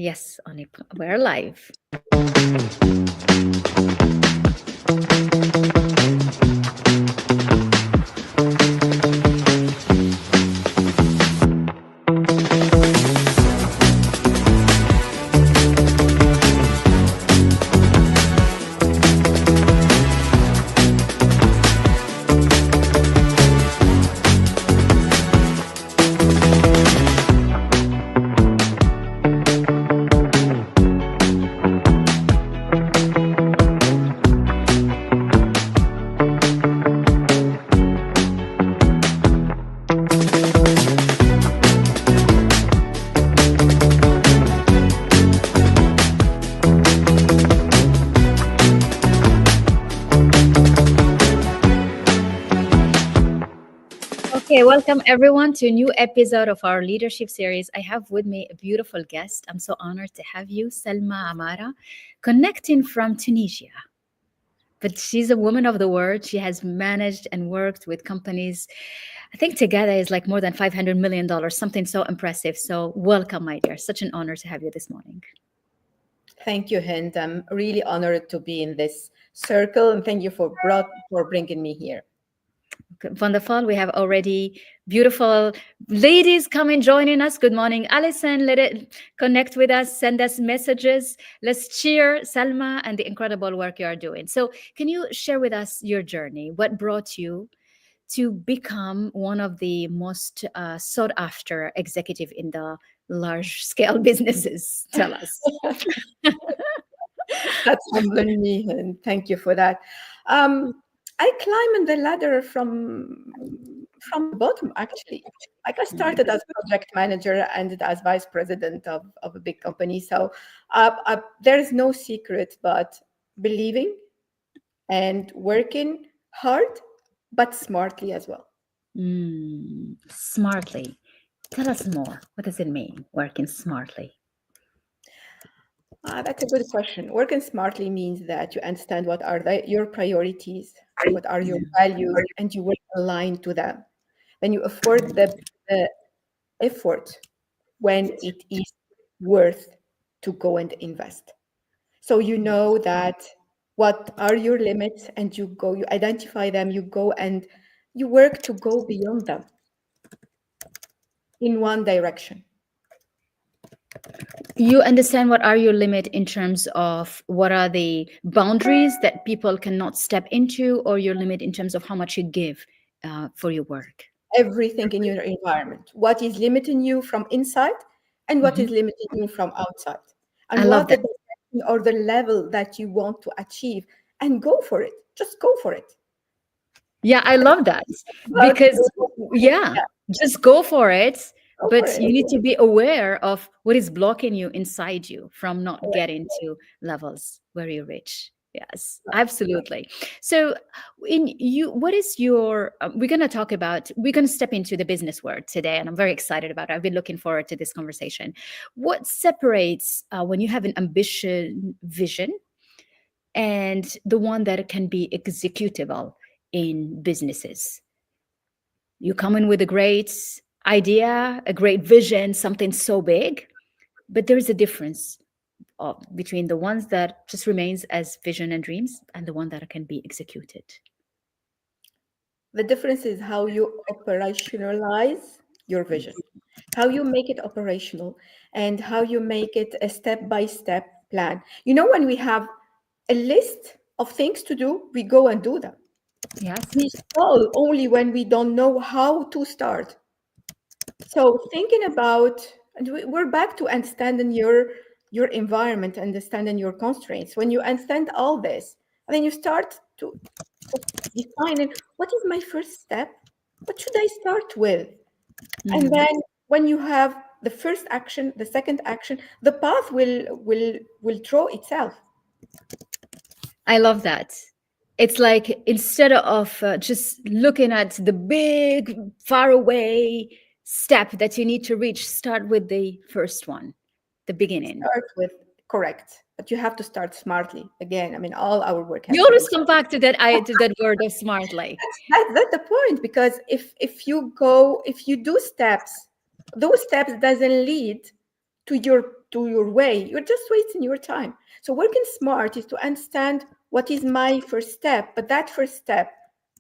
Yes, we're live. Okay, welcome everyone to a new episode of our leadership series. I have with me a beautiful guest. I'm so honored to have you, Salma Amara, connecting from Tunisia. But she's a woman of the word. She has managed and worked with companies. I think together is like more than $500 million, something so impressive. So welcome, my dear. Such an honor to have you this morning. Thank you, Hynd. I'm really honored to be in this circle, and thank you for bringing me here. Wonderful. We have already beautiful ladies coming joining us. Good morning, Alison. Let it connect with us, send us messages. Let's cheer Salma and the incredible work you are doing. So can you share with us your journey? What brought you to become one of the most sought after executive in the large scale businesses? Tell us. That's humbling me, and thank you for that. I climbed the ladder from the bottom, actually. Like I started as project manager, ended as vice president of a big company. So there is no secret but believing and working hard, but smartly as well. Smartly. Tell us more. What does it mean, working smartly? That's a good question. Working smartly means that you understand what are your priorities, what are your values, and you will align to them. Then you afford the effort when it is worth to go and invest. So you know that what are your limits, and you identify them, you go and you work to go beyond them in one direction. You understand what are your limit in terms of what are the boundaries that people cannot step into, or your limit in terms of how much you give for your work. Everything in your environment, what is limiting you from inside and what is limiting you from outside, and I love what the that. direction or the level that you want to achieve, and go for it. Just go for it. Yeah, I love that About because, yeah, yeah, just go for it. go for But it. you need to be aware of what is blocking you inside you from not Correct. getting to levels where you reach. Yes, absolutely. So, what is your? We're going to step into the business world today, and I'm very excited about it. I've been looking forward to this conversation. What separates when you have an ambition vision and the one that can be executable in businesses? You come in with a great idea, a great vision, something so big, but there is a difference between the ones that just remains as vision and dreams and the one that can be executed. The difference is how you operationalize your vision, how you make it operational, and how you make it a step-by-step plan. You know, when we have a list of things to do, we go and do them. Yes. We stall only when we don't know how to start. So thinking about, and we're back to understanding your environment, understanding your constraints. When you understand all this, and then you start to defining what is my first step, what should I start with, and then when you have the first action, the second action, the path will draw itself. I love that. It's like instead of just looking at the big, far away step that you need to reach, start with the first one, the beginning. Start with correct, but you have to start smartly. Again, I mean, all our work has You to be always come back to that word of smartly. that's the point, because if you do steps, those steps doesn't lead to your to your way, you're just wasting your time. So working smart is to understand what is my first step, but that first step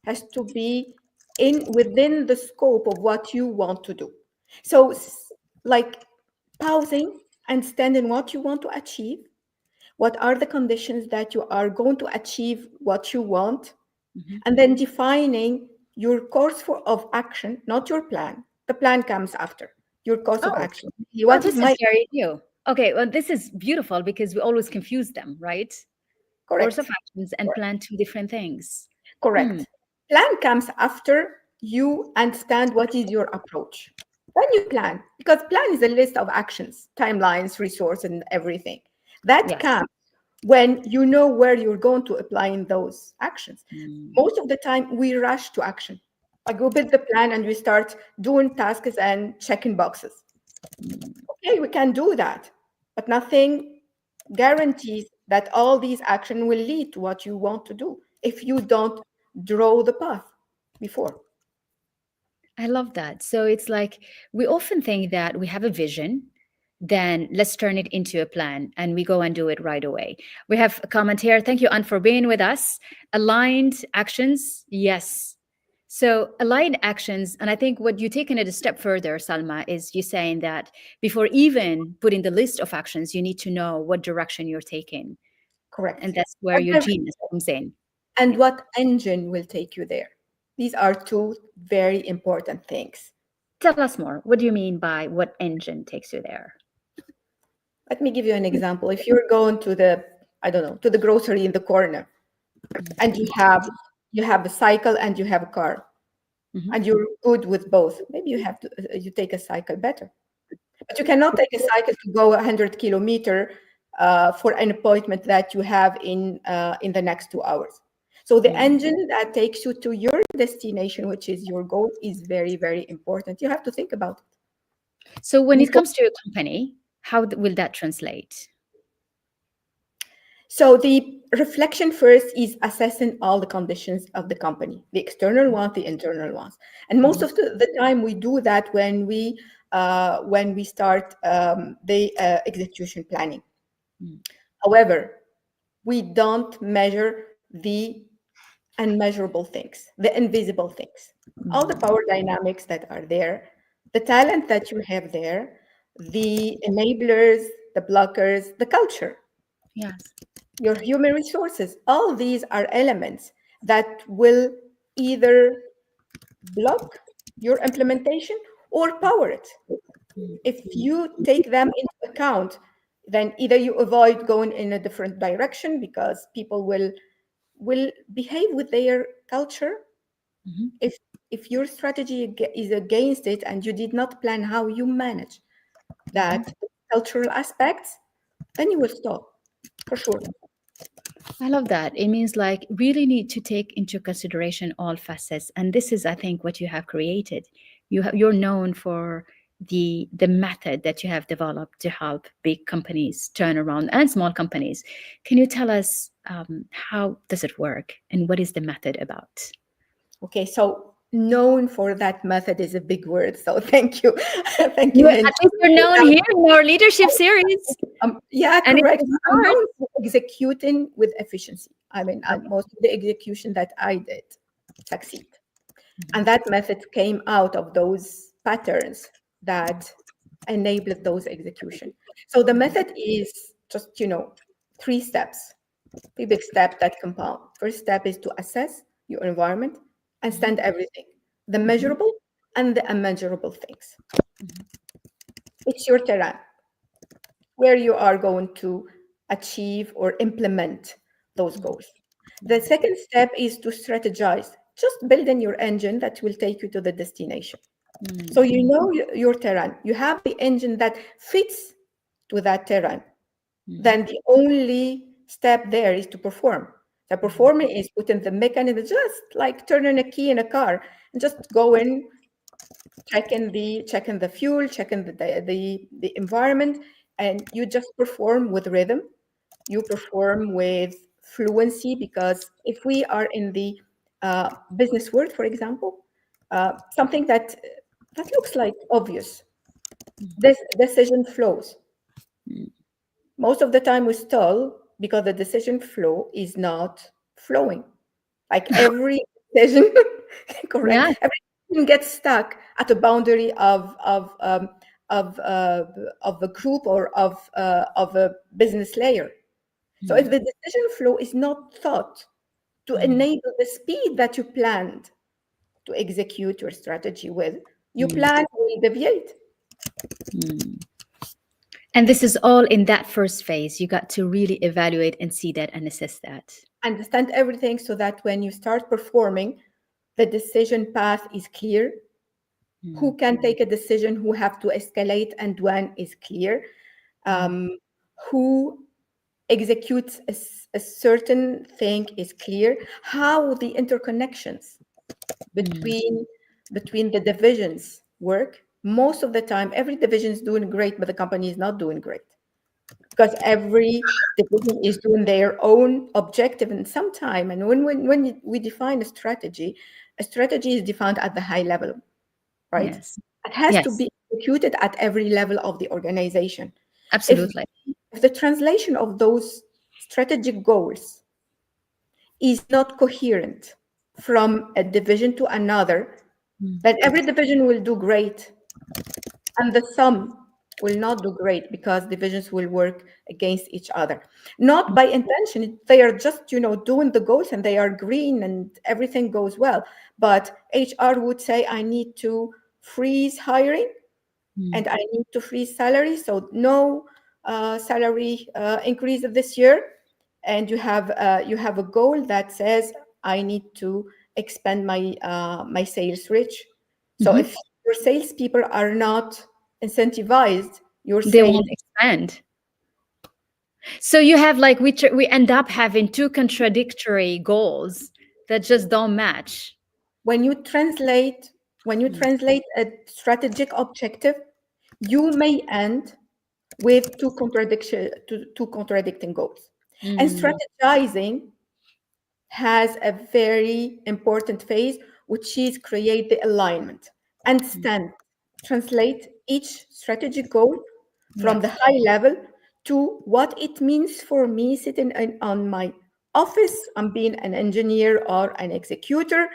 has to be in within the scope of what you want to do. So like pausing, understanding what you want to achieve, what are the conditions that you are going to achieve what you want, Mhm. and then defining your course of action, not your plan. The plan comes after your course of Oh, action. oh, What is this is my very new. Okay, well, this is beautiful because we always confuse them, right? Course of correct? actions and plan two different things. Hmm. Correct. Plan comes after you understand what is your approach. Then you plan, because plan is a list of actions, timelines, resource, and everything. That Yes. comes when you know where you're going to apply in those actions. Mm. Most of the time, we rush to action. Like we build the plan and we start doing tasks and checking boxes. Mm. Okay, we can do that, but nothing guarantees that all these actions will lead to what you want to do if you don't draw the path before. I love that. So it's like we often think that we have a vision, then let's turn it into a plan and we go and do it right away. We have a comment here. Thank you, Anne, for being with us. Aligned actions, yes. So aligned actions, and I think what you're taking it a step further, Salma, is you saying that before even putting the list of actions, you need to know what direction you're taking. And Correct. that's where What your the- genius comes in. and Yeah. what engine will take you there? These are two very important things. Tell us more. What do you mean by what engine takes you there? Let me give you an example. If you're going to the, I don't know, to the grocery in the corner, and you have a cycle and you have a car, Mhm. and you're good with both, maybe you take a cycle better. But you cannot take a cycle to go 100 kilometer for an appointment that you have in the next 2 hours. So the Mm. engine that takes you to your destination, which is your goal, is very, very important. You have to think about it. So when it Before. comes to your company, how will that translate? So the reflection first is assessing all the conditions of the company, the external ones, the internal ones, and most Mhm. of the time we do that when we start the execution planning. Mm. However, we don't measure the unmeasurable things, the invisible things, all the Mm. power dynamics that are there, the talent that you have there, the enablers, the blockers, the culture, Yes. your human resources. All these are elements that will either block your implementation or power it. Mm. If you take them into account, then either you avoid going in a different direction because people will behave with their culture. Mhm. If your strategy is against it and you did not plan how you manage Mhm. that cultural aspects, then you will stop for sure. I love that. It means like really need to take into consideration all facets, and this is, I think, what you have created. You're known for the method that you have developed to help big companies turn around and small companies. Can you tell us how does it work and what is the method about? Okay, so known for that method is a big word. So thank you, thank you, You Hind. at least you're known here in our leadership series, Yeah, and it's correct. I'm smart. known for executing with efficiency. I mean, most of the execution that I did succeed. And that method came out of those patterns that enabled those execution. So the method is just, 3 steps, 3 big steps that compound. First step is to assess your environment, understand everything, the Mhm. measurable and the unmeasurable things. Mhm. It's your terrain where you are going to achieve or implement those goals. The second step is to strategize, just building your engine that will take you to the destination. So Mm. you know your terrain, you have the engine that fits to that terrain. Mhm. Then the only step there is to perform. The Mhm. performing is putting the mechanism, just like turning a key in a car, and just going, checking the fuel, checking the environment, and you just perform with rhythm. You perform with fluency, because if we are in the business world, for example, something that looks like obvious, this decision flows. Most of the time we stall because the decision flow is not flowing. Like every decision, correct? Yeah. Every decision gets stuck at a boundary of uh, of a group or of a business layer. So if Mm, the decision flow is not thought to mm, enable the speed that you planned to execute your strategy with, your mm, plan will deviate. mm. And this is all in that first phase. You got to really evaluate and see that and assess that. Understand everything so that when you start performing, the decision path is clear. Mm, Who can take a decision, who have to escalate, and when is clear. mm, Um, who executes a certain thing is clear. How the interconnections mm, between the divisions work. Most of the time, every division is doing great, but the company is not doing great because every division is doing their own objective in some time. And we define a strategy is defined at the high level, right? yes. It has to Yes. be executed at every level of the organization. If, Absolutely. if the translation of those strategic goals is not coherent from a division to another, Mm, then every division will do great and the sum will not do great because divisions will work against each other, not by intention. They are just doing the goals and they are green and everything goes well, but HR would say I need to freeze hiring mm, and I need to freeze salary, so no salary increase this year. And you have a goal that says I need to expand my sales reach. So mhm. if your salespeople are not incentivized, your They sales, won't expand. So you have like we end up having two contradictory goals that just don't match. when you translate Mm, a strategic objective, you may end with two contradicting goals. And mm, strategizing has a very important phase, which is create the alignment. mm. Understand, translate each strategic goal from the Yes. high level to what it means for me sitting on my office. I'm being an engineer or an executor.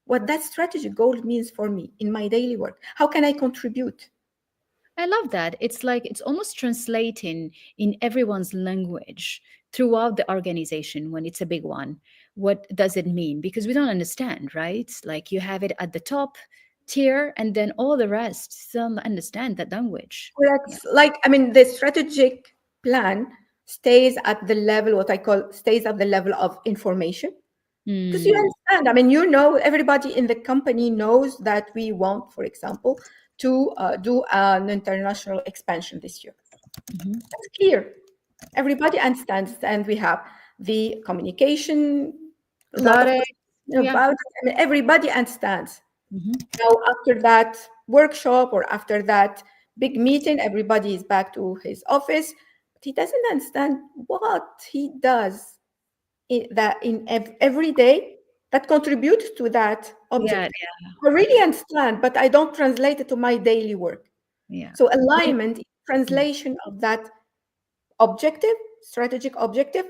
What that strategic goal means for me in my daily work. How can I contribute? I love that. It's like it's almost translating in everyone's language throughout the organization when it's a big one. What does it mean? Because we don't understand, right? Like you have it at the top tier and then all the rest still don't understand that language. Yeah. That's like, I mean, the strategic plan stays at the level, what I call stays at the level of information. Because you Mm, understand, I mean, everybody in the company knows that we want, for example, to do an international expansion this year. mhm. That's clear. Everybody understands, and we have the communication, a lot Got of it. Yeah. about it. I mean, everybody understands. Mhm. Now, after that workshop or after that big meeting, everybody is back to his office, but he doesn't understand what he does every day that contributes to that Yeah. objective. I really understand, but I don't translate it to my daily work. Yeah. So Yeah. alignment is Mm. translation of that objective, strategic objective,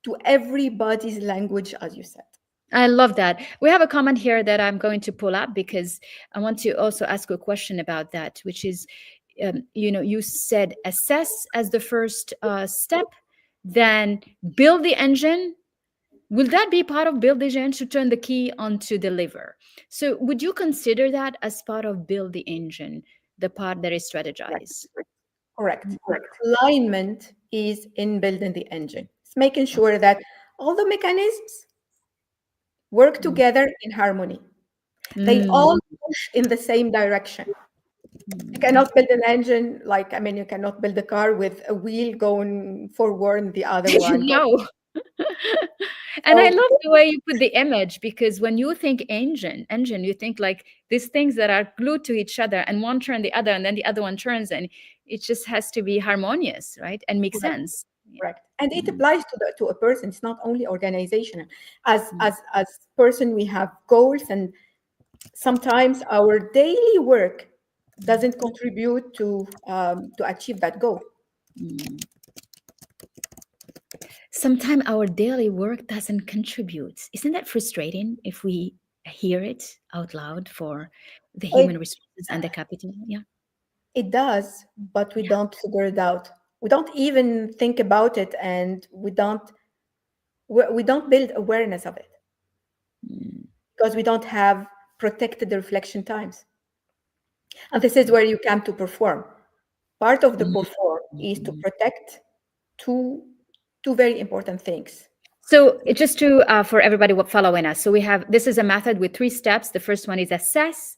to everybody's language, as you said. I love that. We have a comment here that I'm going to pull up because I want to also ask a question about that, which is, you said assess as the first step, then build the engine. Will that be part of build the engine to turn the key on to deliver? So, would you consider that as part of build the engine, the part that is Correct. strategize? Correct. Alignment is in building the engine. It's making sure that all the mechanisms work Mm, together in harmony. They mm, all push in the same direction. You mm. cannot build an engine like, I mean, you cannot build a car with a wheel going forward and the other one going. No. And I So love the way you put the image because when you think engine, you think like these things that are glued to each other and one turn the other and then the other one turns and it just has to be harmonious, right? And make correct, sense. Yeah. correct. And it Mm, applies to a person. It's not only organizational. As mm, as person, we have goals, and sometimes our daily work mm, doesn't contribute to achieve that goal. Mm. Sometimes our daily work doesn't contribute. Isn't that frustrating if we hear it out loud for the human It resources and the capital? Yeah. it does, but we Yeah. don't figure it out. We don't even think about it, and we don't build awareness of it Mm. because we don't have protected reflection times. And this is where you come to perform. Part of the perform is to Mm. protect two two very important things So just to for everybody following us, so we have this is a method with three steps. The first one is assess.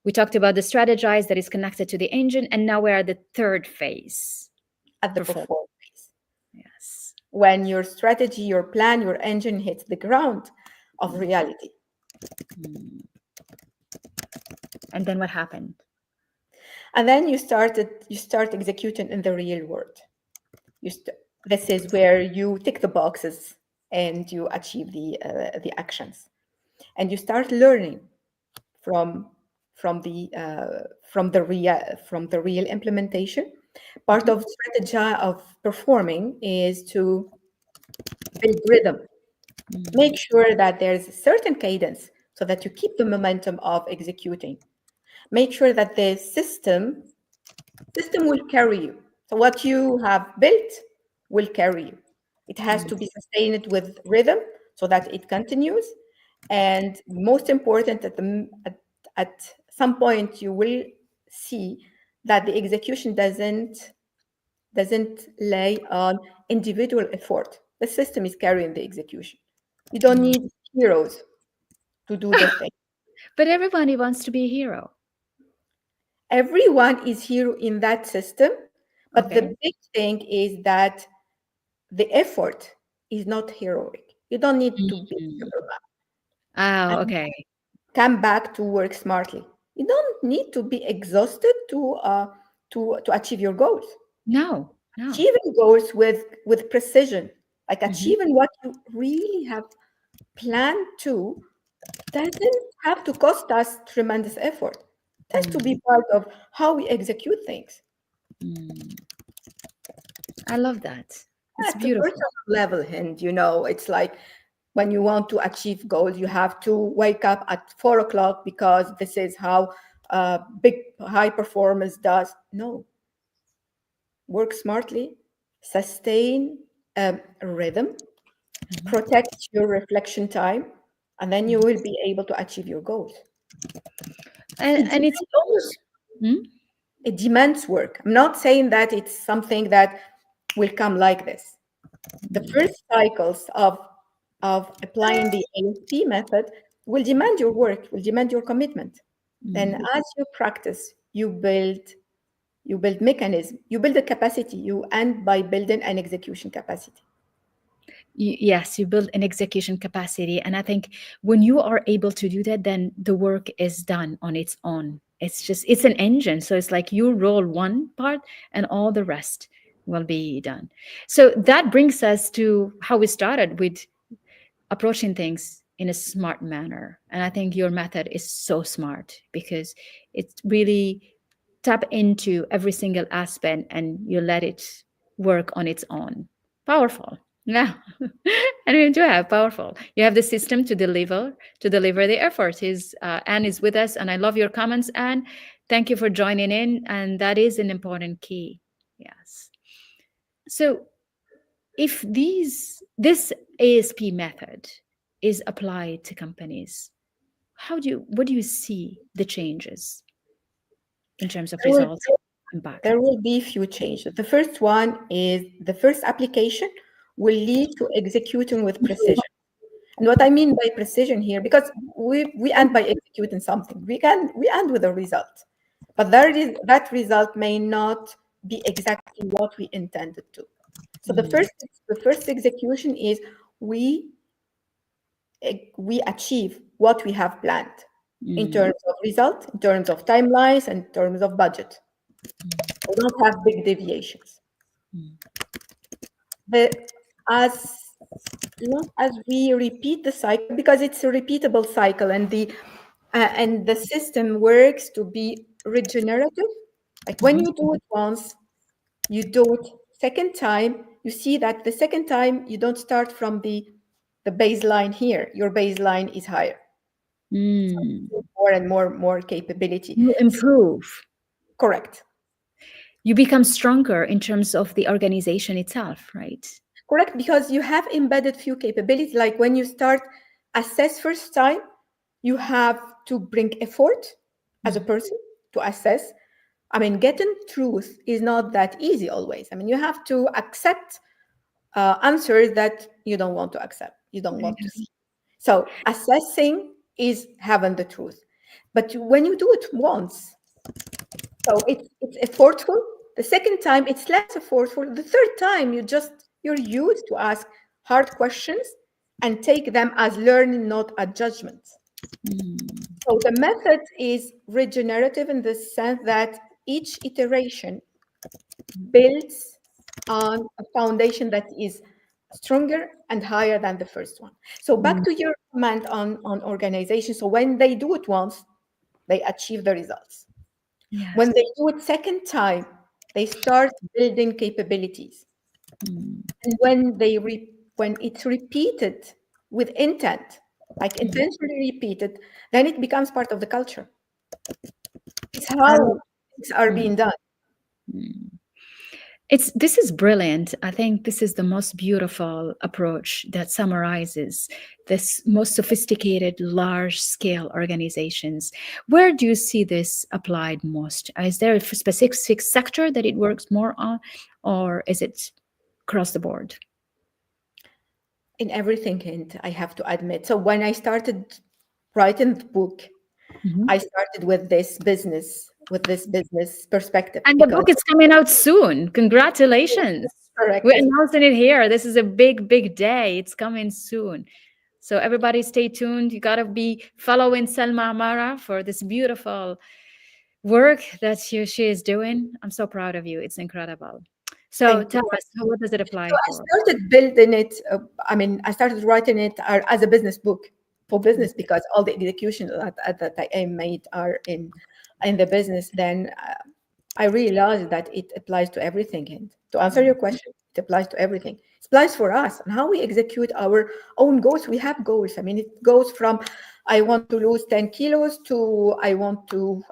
We talked about the strategize that is connected to the engine, and now we're at the third phase, at the perform. perform phase. Yes. When your strategy, your plan, your engine hits the ground of Mm. reality. Mm. And then what happened? And then you start executing in the real world. This is where you tick the boxes and you achieve the actions, and you start learning from from the real implementation. Part Mhm. of strategy of performing is to build rhythm. Make Mm. sure that there's a certain cadence so that you keep the momentum of executing. Make sure that the system will carry you. So what you have built will carry you. It has Mm. to be sustained with rhythm so that it continues. And most important, at some point, you will see that the execution doesn't lay on individual effort. The system is carrying the execution. You don't Mm. need heroes to do the thing. But everybody wants to be a hero. Everyone is hero in that system, but the Okay. big thing is that the effort is not heroic. You don't need to be Mm. Superman Oh, and okay. come back to work smartly. You don't need to be exhausted to achieve your goals. No, no. Achieving goals with precision, like Mhm. achieving what you really have planned to, doesn't have to cost us tremendous effort. It has to Mm. be part of how we execute things. Mm. I love that. It's At a beautiful. personal level, and it's like when you want to achieve goals, you have to wake up at 4 o'clock because this is how big high performance does. No, work smartly, sustain a rhythm, Mhm. protect your reflection time, and then you Mhm. will be able to achieve your goals. And It and it's demands, almost Hmm? it demands work. I'm not saying that it's something that will come like this. The Mm. first cycles of applying the ASP method will demand your work, will demand your commitment. Then Mm. as you practice, you build mechanism, you build a capacity, you end by building an execution capacity. Yes, you build an execution capacity. And I think when you are able to do that, then the work is done on its own. It's an engine. So it's like you roll one part and all the rest will be done. So that brings us to how we started with approaching things in a smart manner. And I think your method is so smart because it really tap into every single aspect and you let it work on its own. Powerful. Yeah. And we do have powerful. You have the system to deliver the effort. Anne is with us, and I love your comments. Anne, thank you for joining in, and that is an important key. Yes. So if this ASP method is applied to companies, what do you see the changes in terms of There will, results impact? there will be few changes. The first one is the first application will lead to executing with precision. And what I mean by precision here, because we end by executing something, we end with a result, but that result may not be exactly what we intended to. So Mm. the first execution is we we achieve what we have planned in Mm. terms of result, in terms of timelines, and in terms of budget. We don't have big deviations. Mm. The as long as we repeat the cycle, because it's a repeatable cycle, and the system works to be regenerative. Like when Mhm. you do it once, You do it second time, you see that the second time you don't start from the baseline here. Your baseline is higher. Mm. More and more capability. You improve. Correct. You become stronger in terms of the organization itself, right? Correct, because you have embedded few capabilities. Like when you start assess first time, you have to bring effort as a Mm. person to assess. I mean, getting truth is not that easy always. I mean, you have to accept answers that you don't want to accept, you don't I want to know. see. So assessing is having the truth. But when you do it once, so it's effortful. The second time it's less effortful. The third time you're used to ask hard questions and take them as learning, not a judgment. Mm. So the method is regenerative in the sense that each iteration builds on a foundation that is stronger and higher than the first one. So back Mm. to your comment on organization. So when they do it once, they achieve the results. Yes. When they do it second time, they start building capabilities. Mm. And when it's repeated with intent, like Mhm. intentionally repeated, then it becomes part of the culture. It's I how love. things are Mm. being done. Mm. It's this is brilliant. I think this is the most beautiful approach that summarizes this most sophisticated, large scale organizations. Where do you see this applied most? Is there a specific sector that it works more on, or is it across the board? In everything, Hint, I have to admit. So when I started writing the book, Mhm. I started with this business perspective And the because book is coming out soon. Congratulations. We're correct. announcing it here. This is a big, big day. It's coming soon. So everybody stay tuned. You gotta be following Salma Amara for this beautiful work that she is doing. I'm so proud of you. It's incredible. So Thank you. tell us, what does it So apply I for? started building it. I mean, I started writing it as a business book for Mm. business because all the execution that I made are in the business. Then I realized that it applies to everything. And to answer your question, it applies to everything. It applies for us and how we execute our own goals. We have goals. I mean, it goes from I want to lose 10 kilos to I want to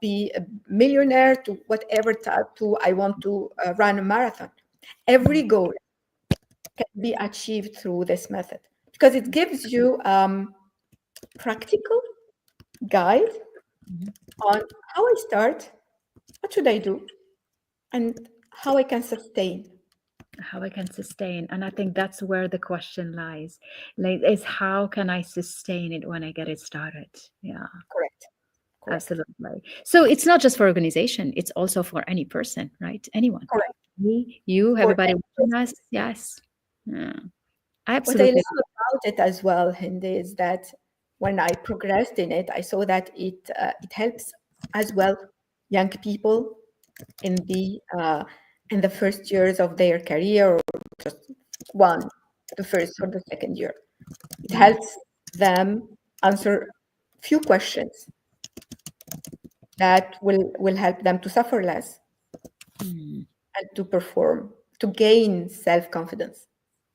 be a millionaire to whatever type to I want to run a marathon. Every goal can be achieved through this method because it gives you practical guide Mhm. on how I start, what should I do, and how I can sustain. How I can sustain. And I think that's where the question lies. Like, is how can I sustain it when I get it started? Yeah. Correct. Correct. Absolutely. So it's not just for organization, it's also for any person, right? Anyone. Correct. Me, you, For everybody any watching person. us. Yes. Yeah. What I Absolutely. love about it as well, Hindi, is that when I progressed in it, I saw that it helps as well young people in the first years of their career or just one, the first or the second year. It Mm, helps them answer few questions that will help them to suffer less mm, and to perform, to gain self-confidence.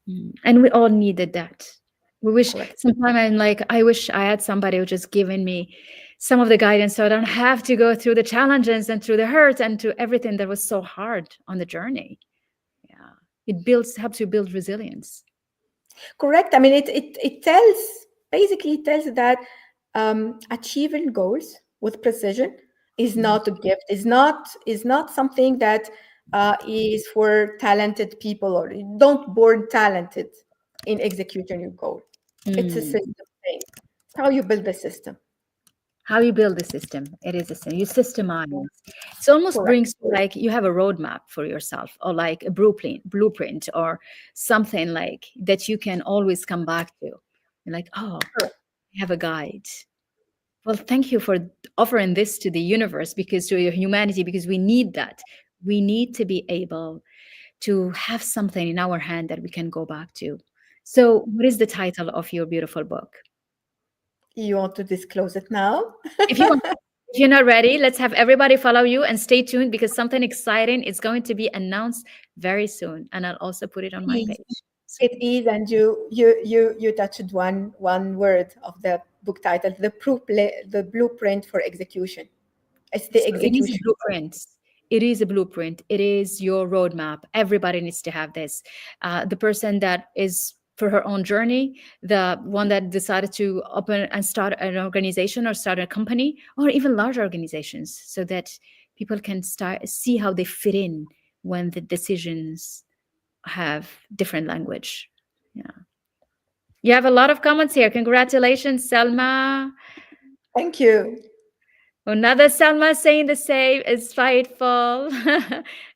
mm. And we all needed that. We wish Correct. sometimes I'm like, I wish I had somebody who just given me some of the guidance so I don't have to go through the challenges and through the hurt and to everything that was so hard on the journey. Yeah. It builds, helps you build resilience. Correct. I mean, it tells basically it tells that achieving goals with precision is Mm, not a gift. Is not something that is for talented people or don't born talented in executing your goal. It's a mm. system thing. It's how you build the system. How you build the system, it is a system. You systemize. It almost Correct. brings like you have a roadmap for yourself, or like a blueprint, or something like that you can always come back to. You're like, oh, Correct. I have a guide. Well, thank you for offering this to the universe, because to your humanity, because we need that. We need to be able to have something in our hand that we can go back to. So, what is the title of your beautiful book? You want to disclose it now? If you want. If you're not ready, let's have everybody follow you and stay tuned because something exciting is going to be announced very soon. And I'll also put it on my Is. page. So, It is, and you touched one word of the book title, the blueprint for execution. It's the so it is a execution. blueprint. It is a blueprint. It is your roadmap. Everybody needs to have this. The person that is for her own journey, the one that decided to open and start an organization or start a company, or even large organizations, so that people can start see how they fit in when the decisions have different language. Yeah. You have a lot of comments here. Congratulations, Selma. Thank you. Another Selma saying the same. It's spiteful.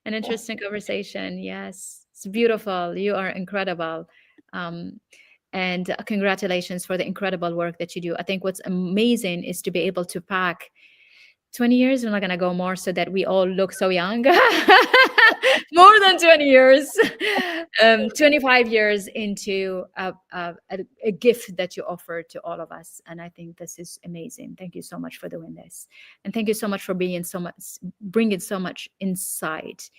An interesting conversation. Yes, it's beautiful. You are incredible. Um, and congratulations for the incredible work that you do. I think what's amazing is to be able to pack 20 years. We're not going to go more so that we all look so young. More than 20 years. 25 years into a gift that you offer to all of us. And I think this is amazing. Thank you so much for doing this. And thank you so much for being so much, bringing so much insight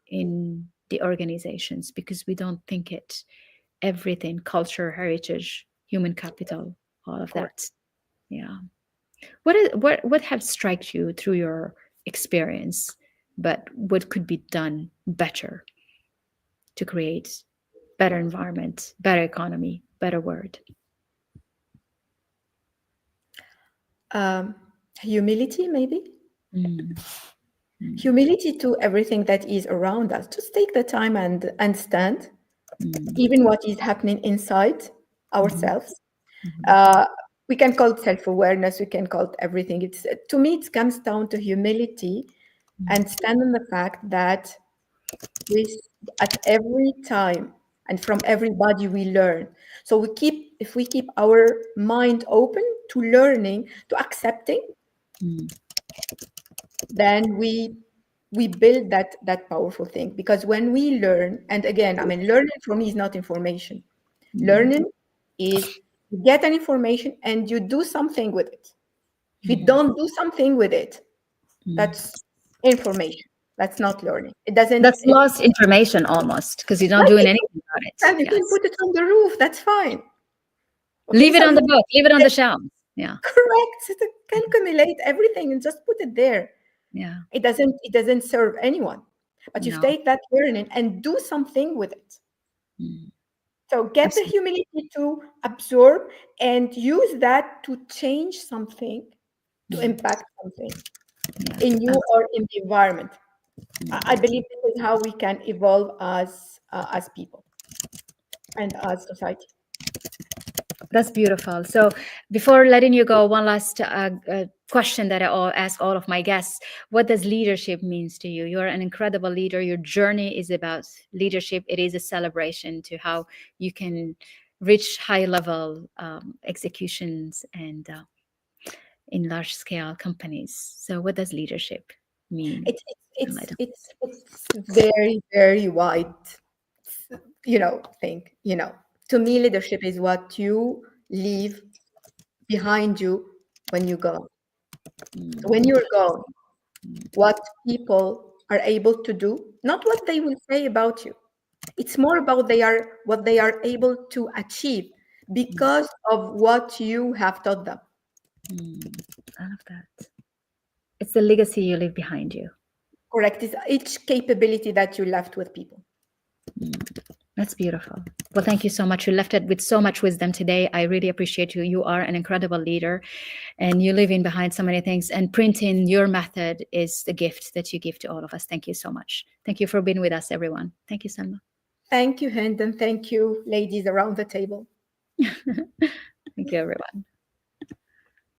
in the organizations because we don't think it, everything, culture, heritage, human capital, all of Correct. that. Yeah. What have struck you through your experience, but what could be done better to create better environment, better economy, better world? Um, Humility, maybe. Mm, mm, Humility to everything that is around us. Just take the time and understand mm, even what is happening inside mhm, ourselves. mhm, Uh, we can call it self-awareness. We can call it everything. It's to me, it comes down to humility and stand on the fact that this at every time and from everybody we learn. So if we keep our mind open to learning, to accepting, mm, then we build that powerful thing. Because when we learn, and again, I mean, learning for me is not information. mm, Learning is you get an information and you do something with it. If you mm, don't do something with it, mm. that's information. That's not learning. It doesn't. That's lost information almost because you're not Like doing it, anything about it. and you can Yes. put it on the roof. That's fine. Okay, Leave it so on the you book, leave it on the shelf. Yeah. correct. So you can accumulate everything and just put it there. Yeah. It doesn't serve anyone. But you No. take that learning and do something with it. Mm. So get the Absolutely. humility to absorb and use that to change something, to Mm. impact something Yes. in you or in the environment. I Mm. believe this is how we can evolve as people and as society. That's beautiful. So, before letting you go, one last question that ask all of my guests: what does leadership means to you? You're an incredible leader. Your journey is about leadership. It is a celebration to how you can reach high level executions and in large scale companies. So, what does leadership mean? It's it's Let it's it's, it's very very wide, thing. To me, leadership is what you leave behind you when you go. So when Mm, you're gone, what people are able to do, not what they will say about you. It's more about what they are able to achieve mm, because of what you have taught them. mm. I love that. It's the legacy you leave behind you. Correct. It's each capability that you left with people. Mm. That's beautiful. Well, thank you so much. You left it with so much wisdom today. I really appreciate you. You are an incredible leader and you're leaving behind so many things. And printing your method is the gift that you give to all of us. Thank you so much. Thank you for being with us, everyone. Thank you, Salma. Thank you, Hind, and thank you, ladies around the table. Thank you, everyone.